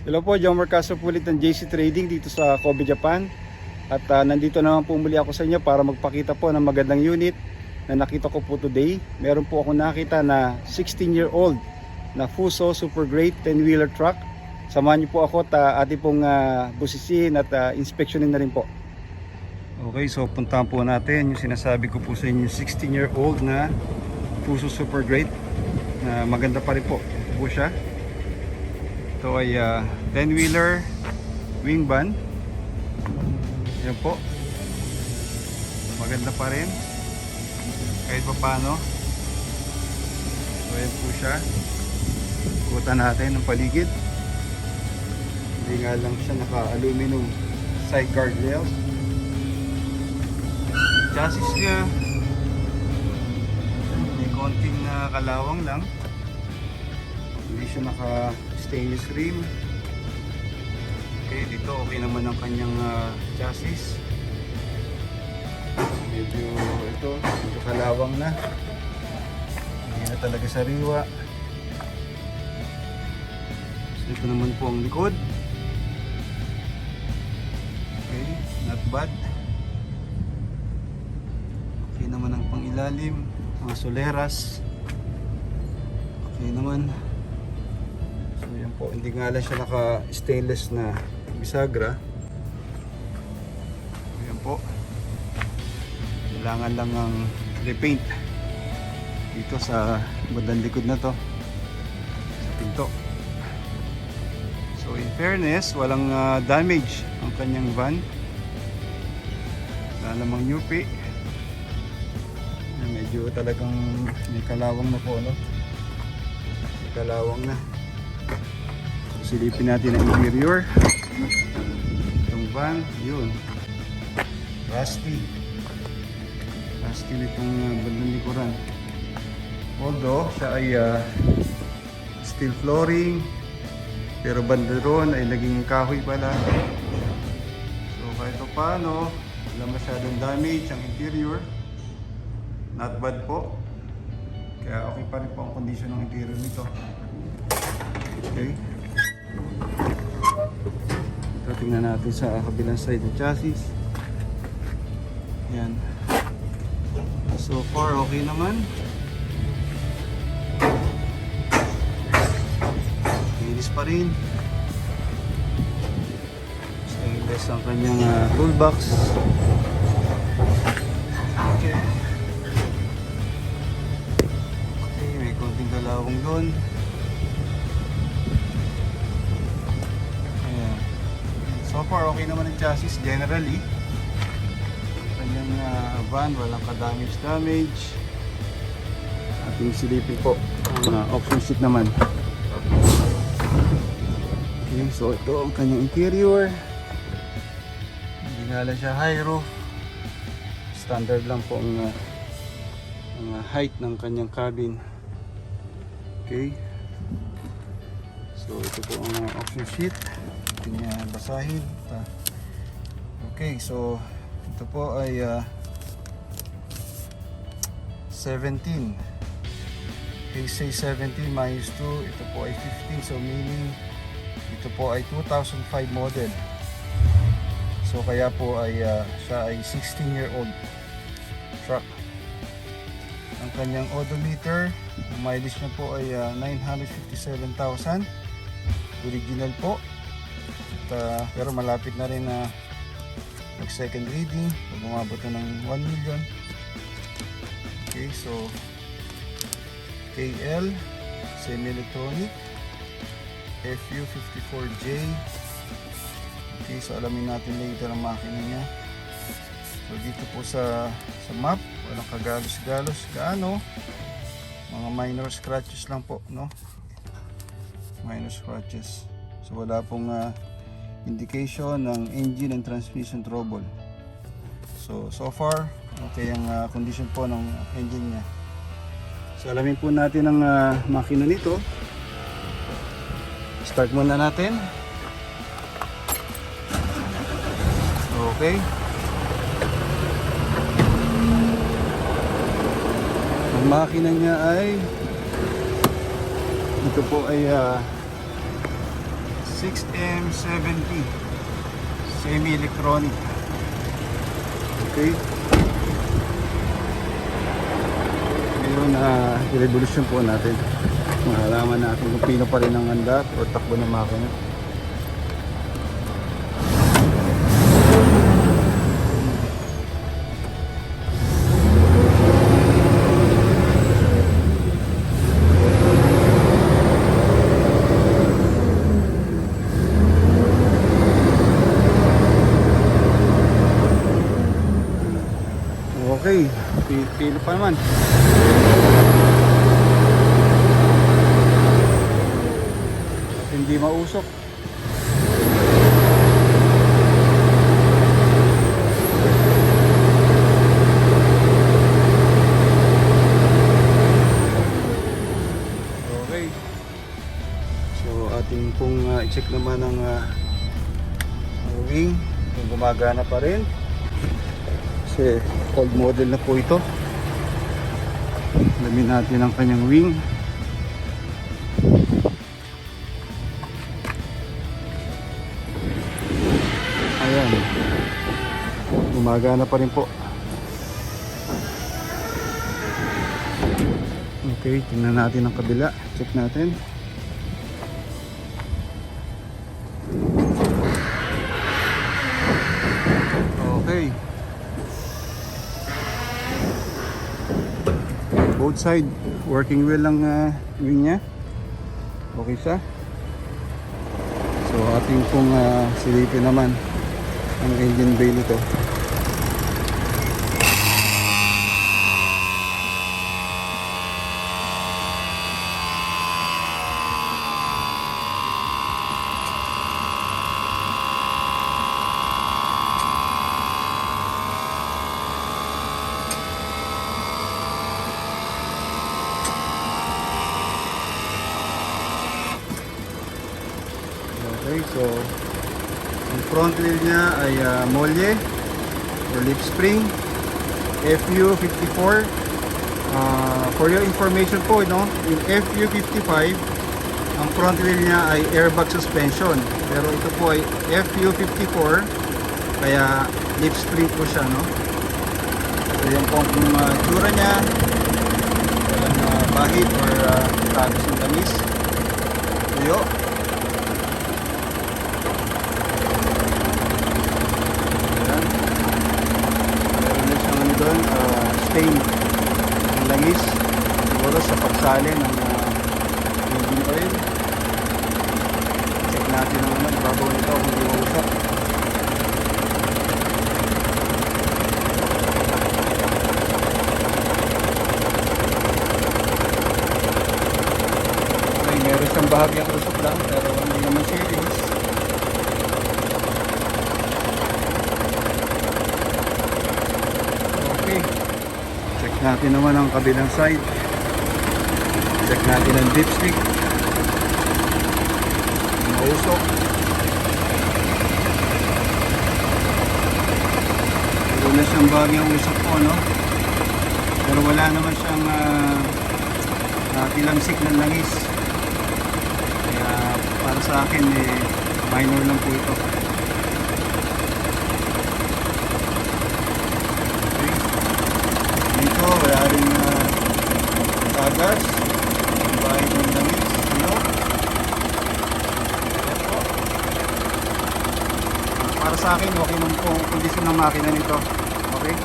Hello po, John Mercaso po ulit ng JC Trading dito sa Kobe, Japan. At nandito naman po muli ako sa inyo para magpakita po ng magandang unit na nakita ko po today. Meron po ako nakita na 16-year-old na Fuso super great 10-wheeler truck. Samahan niyo po ako at ating pong busisihin at inspeksyonin na rin po. Okay, so puntahan po natin yung sinasabi ko po sa inyo, 16-year-old na Fuso super great na maganda pa rin po. Ito po siya. Ito ay 10-wheeler wing van. Yan po, maganda pa rin kahit pa paano. So yan po siya. Ikutan natin ang paligid. Hindi nga lang siya naka-aluminum side guard rails. Chassis niya may konting kalawang lang. Hindi siya naka stainless rim. Okay, dito okay naman ang kanyang chassis. Medyo kalawang na. Hindi na talaga sariwa. So, ito naman po ang likod. Okay, not bad. Okay naman ang pangilalim, mga soleras. Okay naman. So yan po, hindi nga lang siya naka stainless na bisagra. Ayan po, kailangan lang ang repaint dito sa bandang likod na to, sa pinto. So in fairness, walang damage ang kanyang van. Wala namang nyupi. Medyo talagang may kalawang na po, no? May kalawang na. Silipin natin ang interior. Itong van, yun, rusty nitong bandang likuran. Although siya ay steel flooring, pero banda ron ay naging kahoy pala. So kahit pa paano, wala masyadong damage ang interior. Not bad po. Kaya okay pa rin po ang condition ng interior nito. Okay, ito tingnan natin sa kabilang side ng chassis. Yan. So far okay naman. Linis pa rin. Stainless ang kanyang toolbox. Okay. Okay, may konting kalawang doon. So far okay naman ang chassis generally. Kanyang van, walang ka-damage. Ating silipin po ang option seat naman. Okay, so ito ang kanyang interior. Hindi nga lang siya high roof. Standard lang po ang height ng kanyang cabin. Okay, so ito po ang option sheet. Niya basahin. Okay, so ito po ay 17. Okay, say 17 minus 2, ito po ay 15. So meaning ito po ay 2005 model. So kaya po ay siya ay 16-year-old truck. Ang kanyang odometer, ang mileage na po ay 957,000. Original po. Pero malapit na rin na mag second reading pag umabot na ng 1 million. Okay, so KL semi-electronic FU54J. Okay, so alamin natin later ang makina niya. So dito po sa map, walang kagalos-galos gaano, mga minor scratches lang po, no? Minor scratches. So wala pong indication ng engine and transmission trouble. So far okay ang condition po ng engine niya. So alamin po natin ang makina nito. Start muna natin. Okay, ang makina niya ay ito po ay 6M70 semi-electronic. Okay. Ngayon i-revolution po natin. Malaman natin kung pino pa rin ang handa o takbo ng makina. Okay, pilo pa naman. Hindi mausok. Okay. So ating pong i-check naman ang wing kung gumagana pa rin. Kasi old model na po ito. Alamin natin ang kanyang wing. Ayan, gumagana pa rin po. Okay, tingnan natin ang kabila. Check natin. Okay, both side working well ang wing nya. Okay siya. So ating pong silipin naman ang engine bay nito. Okay, so ang front wheel niya ay molye or lip spring FU54. For your information po, no, yung FU55, ang front wheel niya ay airbag suspension, pero ito po ay FU54, kaya lip spring po siya, no. So yan po ang tsura niya. Walang bahid or trabis ng tamis. Tuyo. Stain ng langis siguro sa pagsali ng engine oil. Check natin naman ibabaw nito kung di mausap. Okay, meron siyang bahagyang usap lang pero hindi naman serious. Check natin naman ang kabilang side. Check natin ang dipstick. Mausok. Wala siyang bagyang usok po, no? Pero wala naman siyang tilamsik ng langis. Kaya para sa akin minor lang po ito. Wala rin tagas, bahid ng langis, no? Para sa akin, okay naman po ang kondisyon ng makina nito. Okay?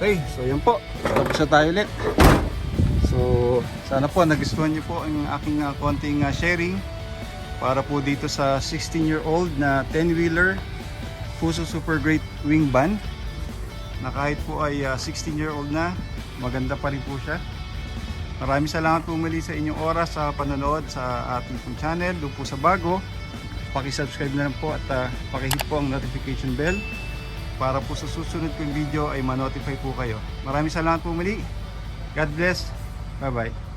Okay, so yun po. Tapos na tayo ulit. So, sana po nagustuhan niyo po ang aking konting sharing para po dito sa 16-year-old na 10-wheeler Fuso Super Great Wing Van na kahit po ay 16-year-old na, maganda pa rin po siya. Maraming salamat po muli sa inyong oras sa panonood sa ating pong channel. Doon po sa bago, paki-subscribe na lang po at paki-hit po ang notification bell para po sa susunod kong video ay ma-notify po kayo. Maraming salamat po muli. God bless. Bye bye.